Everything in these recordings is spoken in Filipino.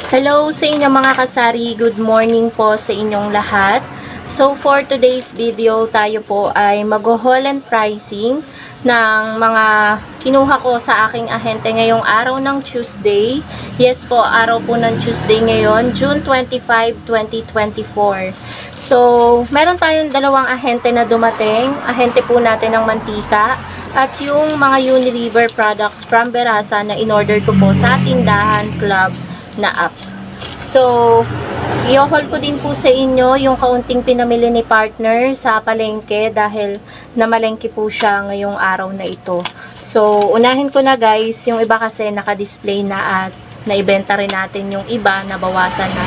Hello sa inyo mga kasari, good morning po sa inyong lahat. So for today's video, tayo po ay mag-haul and pricing ng mga kinuha ko sa aking ahente ngayong araw ng Tuesday. Yes po, araw po ng Tuesday ngayon, June 25, 2024. So, meron tayong dalawang ahente na dumating. Ahente po natin ng mantika at yung mga Unilever products from Berasa na in-order ko po sa tindahan club na app. So, i-haul ko din po sa inyo yung kaunting pinamili ni partner sa palengke dahil namalengke po siya ngayong araw na ito. So, unahin ko na guys, yung iba kasi naka-display na at naibenta rin natin yung iba, nabawasan na.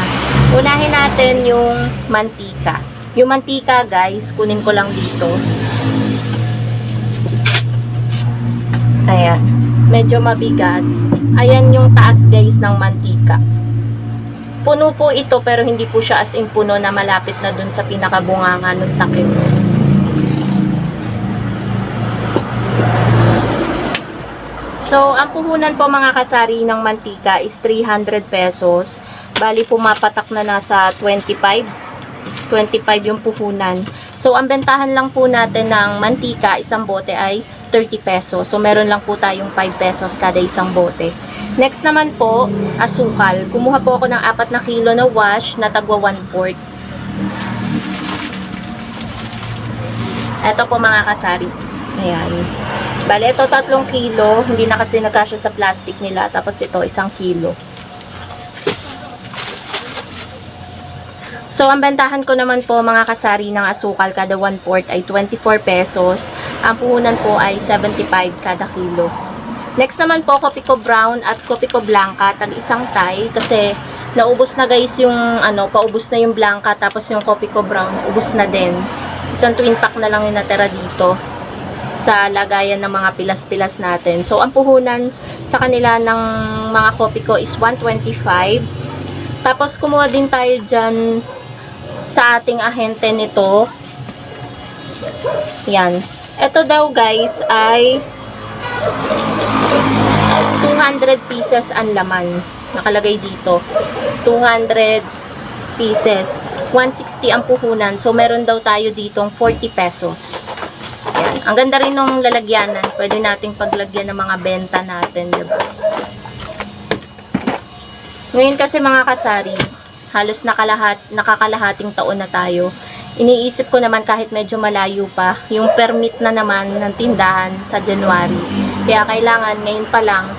Unahin natin yung mantika. Yung mantika guys, kunin ko lang dito. Ayan, medyo mabigat. Ayan yung taas guys ng mantika. Puno po ito pero hindi po siya as in puno na malapit na dun sa pinakabunganga ng takip. So, ang puhunan po mga kasari ng mantika is 300 pesos. Bali pumapatak na nasa 25 yung puhunan. So, ang bentahan lang po natin ng mantika, isang bote ay 30 pesos. So, meron lang po tayong 5 pesos kada isang bote. Next naman po, asukal. Kumuha po ako ng 4 na kilo na wash na tagwa 1/4. Ito po mga kasari. Ayan. Bale, ito 3 kilo. Hindi na kasi nagkasya sa plastic nila. Tapos ito, 1 kilo. So, ang bentahan ko naman po mga kasari ng asukal kada 1/4 ay 24 pesos. Ang puhunan po ay 75 kada kilo. Next naman po, Kopiko Brown at Kopiko Blanca, tag isang tay kasi naubos na guys yung paubos na yung Blanca tapos yung Kopiko Brown ubos na din. Isang twin pack na lang yung natira dito sa lagayan ng mga pilas-pilas natin. So, ang puhunan sa kanila ng mga Kopiko is 125. Tapos, kumuha din tayo dyan sa ating ahente nito. Yan. Ito daw guys ay 200 pieces ang laman. Nakalagay dito. 200 pieces. 160 ang puhunan. So, meron daw tayo ditong 40 pesos. Yan. Ang ganda rin ng lalagyanan. Pwede nating paglagyan ng mga benta natin, diba? Ngayon kasi mga kasari, halos nakakalahating taon na tayo. Iniisip ko naman kahit medyo malayo pa, yung permit na naman ng tindahan sa January. Kaya kailangan ngayon pa lang,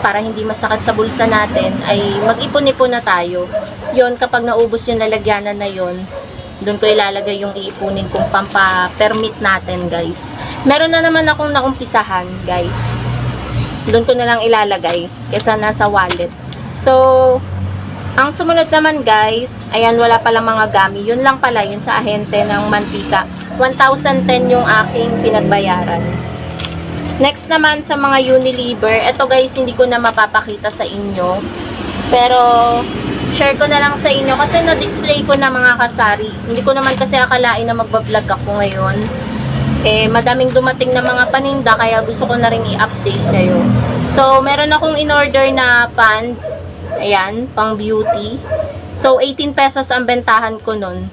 para hindi masakit sa bulsa natin, ay mag-ipon-ipon na tayo. Yon, kapag naubos yung lalagyanan na yon, doon ko ilalagay yung iipunin kong pampa-permit natin guys. Meron na naman akong naumpisahan guys. Doon ko na lang ilalagay kaysa nasa wallet. So, ang sumunod naman guys, ayan wala palang mga gami. Yun lang pala yun sa ahente ng mantika. 1,010 yung aking pinagbayaran. Next naman sa mga Unilever, eto guys hindi ko na mapapakita sa inyo. Pero share ko na lang sa inyo kasi na-display ko na mga kasari. Hindi ko naman kasi akalain na magbablog ako ngayon. Madaming dumating na mga paninda kaya gusto ko na rin i-update kayo. So, meron akong in-order na pants. Ayan, pang beauty. So, 18 pesos ang bentahan ko nun.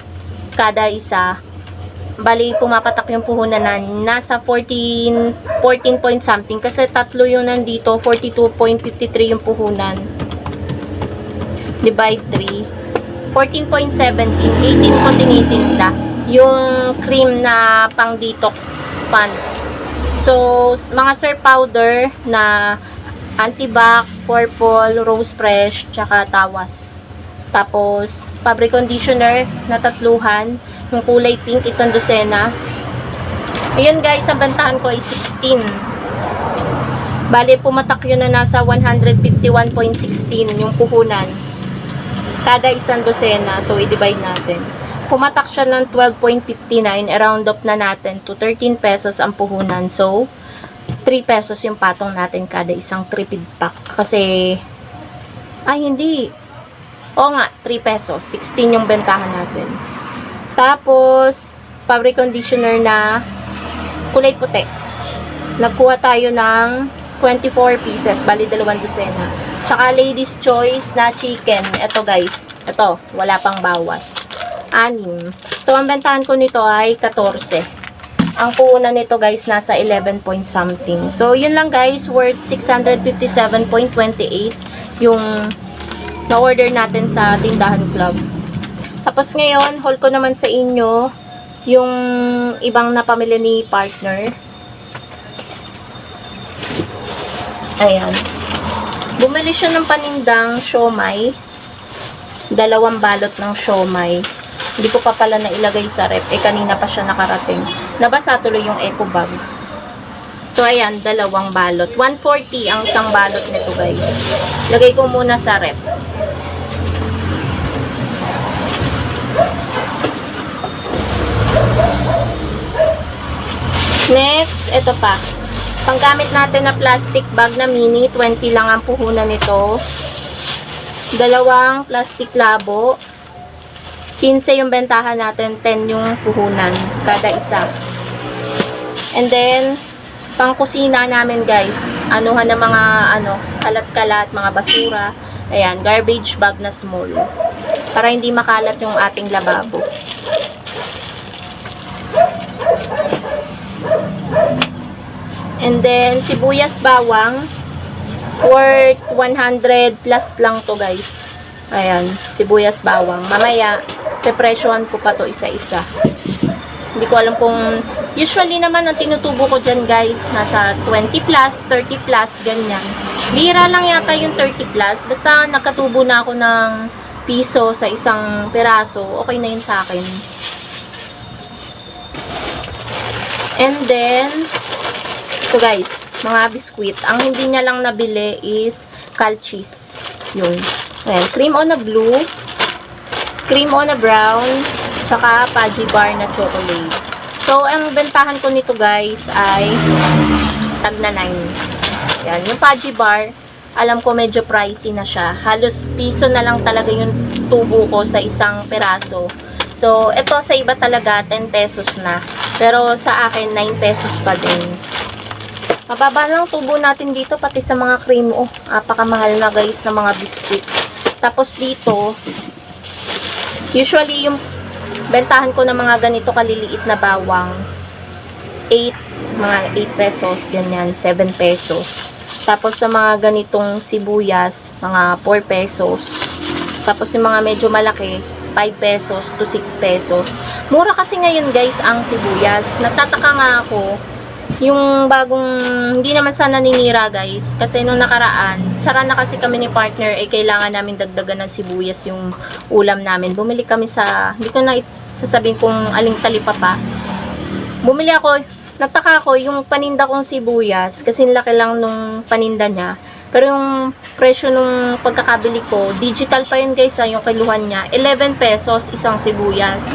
Kada isa. Bali, pumapatak yung puhunan na nasa 14 point something. Kasi tatlo yun nandito. 42.53 yung puhunan. Divide 3. 14.17. 18 ko tinitinda. Yung cream na pang detox pants. So, mga Sir powder na Antibac, Purple, Rose Fresh, tsaka Tawas. Tapos, fabric conditioner na tatluhan. Yung kulay pink, 1 dosena. Ayun guys, ang bentahan ko ay 16. Bale, pumatak yun na nasa 151.16 yung puhunan. Kada 1 dosena. So, i-divide natin. Pumatak siya ng 12.59. I-round up na natin to 13 pesos ang puhunan. So, 3 pesos yung patong natin kada isang tripid pack. Kasi, ay hindi. Oo nga, 3 pesos. 16 yung bentahan natin. Tapos, fabric conditioner na kulay puti. Nagkuha tayo ng 24 pieces. Bali, 2 dosena. Tsaka ladies choice na chicken. Ito guys. Ito, wala pang bawas. 6. So, ang bentahan ko nito ay 14. Ang puhunan nito guys, nasa 11 point something. So, yun lang guys, worth 657.28 yung na-order natin sa Tindahan Club. Tapos ngayon, haul ko naman sa inyo yung ibang napamili ni partner. Ayan. Bumili siya ng panindang siomay. 2 balot ng siomay. Hindi ko pa pala nailagay sa rep. Kanina pa siya nakarating. Nabasa tuloy yung eco bag. So, ayan, 2 balot. 140 ang isang balot nito, guys. Lagay ko muna sa rep. Next, ito pa. Panggamit natin na plastic bag na mini. 20 lang ang puhunan nito. 2 plastic labo. 15 yung bentahan natin. 10 yung puhunan. Kada isa. And then, pang kusina namin guys. Anuhan ng mga kalat-kalat, mga basura. Ayan, garbage bag na small. Para hindi makalat yung ating lababo. And then, sibuyas bawang. Worth 100 plus lang to guys. Ayan, sibuyas bawang. Mamaya, pepresyohan ko pa to isa-isa. Hindi ko alam kung, usually naman ang tinutubo ko dyan guys, nasa 20 plus, 30 plus, ganyan. Bira lang yata yung 30 plus. Basta nakatubo na ako ng piso sa isang peraso, okay na yun sa akin. And then, ito guys, mga biskwit. Ang hindi niya lang nabili is calchis. Yun. Ayan, cream on a blue, cream on a brown, tsaka Pudgy bar na chocolate. So, ang bentahan ko nito guys ay tag na 9. Ayan, yung Pudgy bar, alam ko medyo pricey na siya. Halos piso na lang talaga yung tubo ko sa isang peraso. So, ito sa iba talaga 10 pesos na. Pero sa akin 9 pesos pa din. Mababa lang tubo natin dito pati sa mga cream. Oh, napakamahal na guys ng mga biscuit. Tapos dito, usually yung bentahan ko ng mga ganito kaliliit na bawang, mga 8 pesos, ganyan, 7 pesos. Tapos sa mga ganitong sibuyas, mga 4 pesos. Tapos yung mga medyo malaki, 5 pesos to 6 pesos. Mura kasi ngayon guys ang sibuyas. Nagtataka nga ako, yung bagong, hindi naman sana naninira guys. Kasi nung nakaraan, sara na kasi kami ni partner, kailangan namin dagdagan ng sibuyas yung ulam namin. Bumili kami sa, hindi ko na sasabihin kung aling talipa pa. Bumili ako, nagtaka ako, yung paninda kong sibuyas, kasi laki lang nung paninda niya. Pero yung presyo nung pagkakabili ko, digital pa yun guys, yung kiluhan niya, 11 pesos isang sibuyas.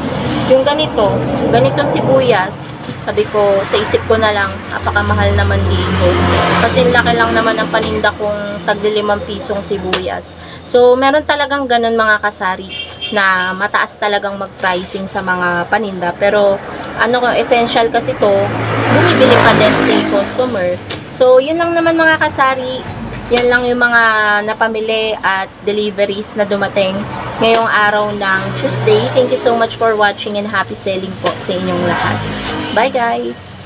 Yung ganitong sibuyas, sabi ko, sa isip ko na lang, napakamahal naman dito. Kasi laki lang naman ang paninda kong tagli 5 pisong sibuyas. So, meron talagang ganun mga kasari, na mataas talagang mag-pricing sa mga paninda. Pero, essential kasi to, bumibili pa din si customer. So, yun lang naman mga kasari. Yan lang yung mga napamili at deliveries na dumating ngayong araw ng Tuesday. Thank you so much for watching and happy selling po sa inyong lahat. Bye guys!